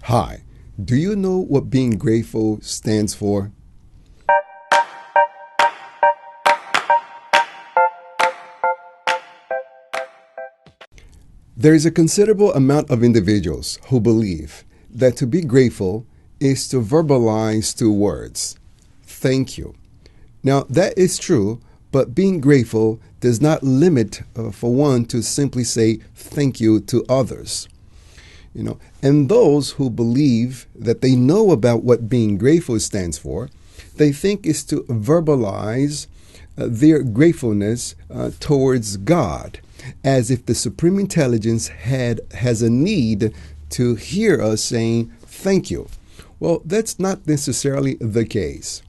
Hi, do you know what being grateful stands for? There is a considerable amount of individuals who believe that to be grateful is to verbalize two words, thank you. Now, that is true, but being grateful does not limit for one to simply say thank you to others. And those who believe that they know about what being grateful stands for, they think is to verbalize their gratefulness towards God, as if the supreme intelligence has a need to hear us saying thank you. Well, that's not necessarily the case.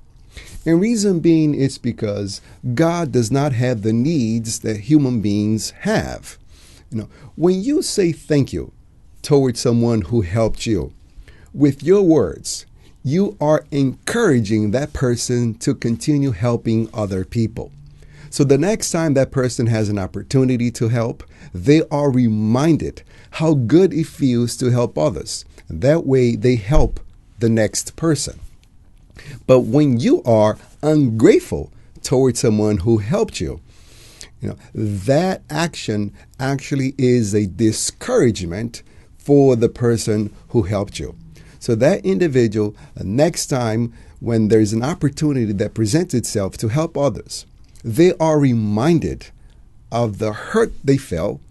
And reason being is because God does not have the needs that human beings have. When you say thank you towards someone who helped you, with your words, you are encouraging that person to continue helping other people. So the next time that person has an opportunity to help, they are reminded how good it feels to help others. That way they help the next person. But when you are ungrateful towards someone who helped you, that action actually is a discouragement for the person who helped you. So that individual, next time when there's an opportunity that presents itself to help others, they are reminded of the hurt they felt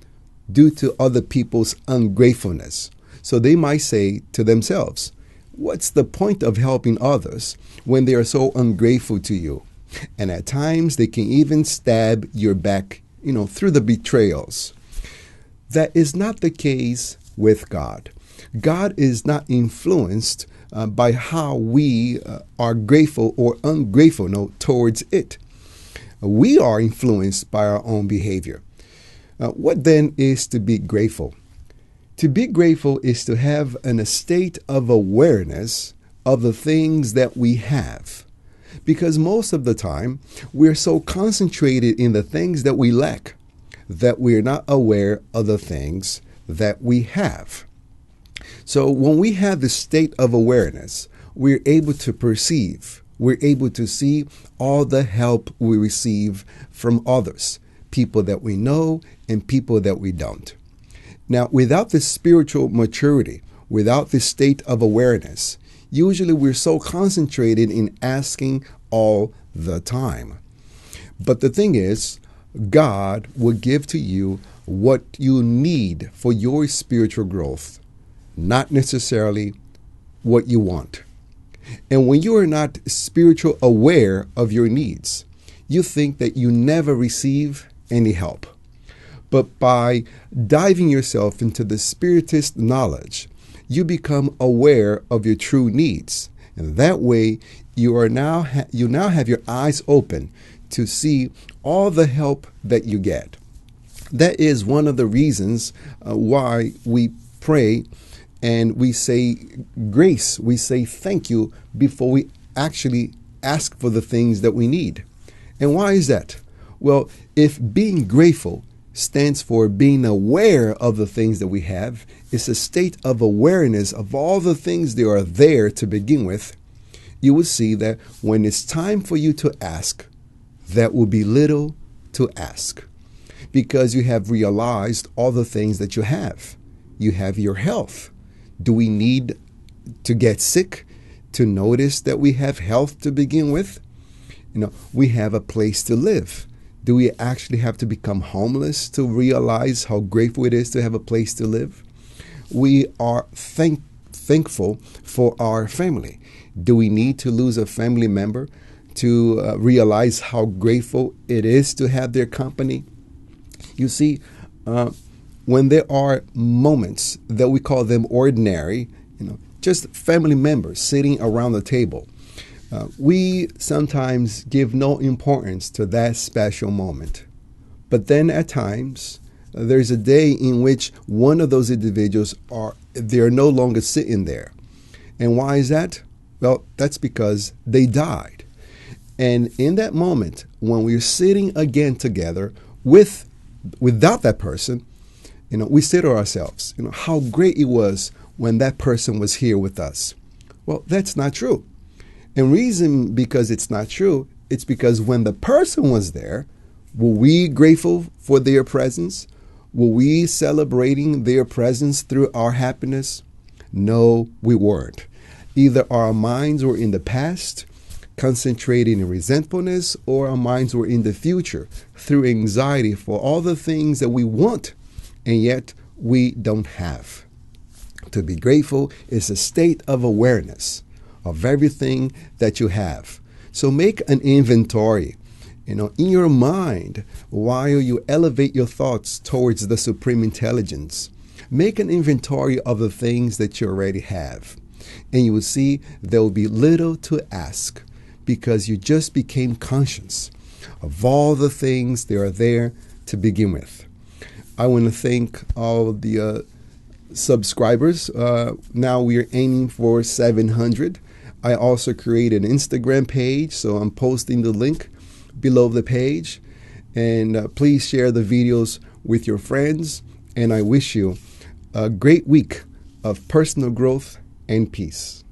due to other people's ungratefulness. So they might say to themselves, what's the point of helping others when they are so ungrateful to you? And at times they can even stab your back, through the betrayals. That is not the case with God. God is not influenced by how we are grateful or ungrateful towards it. We are influenced by our own behavior. What then is to be grateful? To be grateful is to have a state of awareness of the things that we have. Because most of the time, we're so concentrated in the things that we lack that we're not aware of the things that we have. So when we have the state of awareness, we're able to perceive, we're able to see all the help we receive from others, people that we know and people that we don't. Now, without this spiritual maturity, without this state of awareness, usually we're so concentrated in asking all the time. But the thing is, God will give to you what you need for your spiritual growth, not necessarily what you want. And when you are not spiritual aware of your needs, you think that you never receive any help. But by diving yourself into the Spiritist knowledge, you become aware of your true needs. And that way, you now have your eyes open to see all the help that you get. That is one of the reasons why we pray and we say grace, we say thank you before we actually ask for the things that we need. And why is that? Well, if being grateful stands for being aware of the things that we have, it's a state of awareness of all the things that are there to begin with, you will see that when it's time for you to ask, that will be little to ask. Because you have realized all the things that you have. You have your health. Do we need to get sick to notice that we have health to begin with? We have a place to live. Do we actually have to become homeless to realize how grateful it is to have a place to live? We are thankful for our family. Do we need to lose a family member to realize how grateful it is to have their company? You see, when there are moments that we call them ordinary, just family members sitting around the table, we sometimes give no importance to that special moment. But then at times, there's a day in which one of those individuals they're no longer sitting there. And why is that? Well, that's because they died. And in that moment, when we're sitting again together without that person, we say to ourselves, how great it was when that person was here with us. Well, that's not true. And reason because it's not true, it's because when the person was there, were we grateful for their presence? Were we celebrating their presence through our happiness? No, we weren't. Either our minds were in the past, concentrating in resentfulness, or our minds were in the future through anxiety for all the things that we want and yet we don't have. To be grateful is a state of awareness of everything that you have. So make an inventory, in your mind while you elevate your thoughts towards the Supreme Intelligence. Make an inventory of the things that you already have. And you will see there will be little to ask because you just became conscious of all the things that are there to begin with. I want to thank all the subscribers. Now we are aiming for 700. I also created an Instagram page, so I'm posting the link below the page. And please share the videos with your friends. And I wish you a great week of personal growth and peace.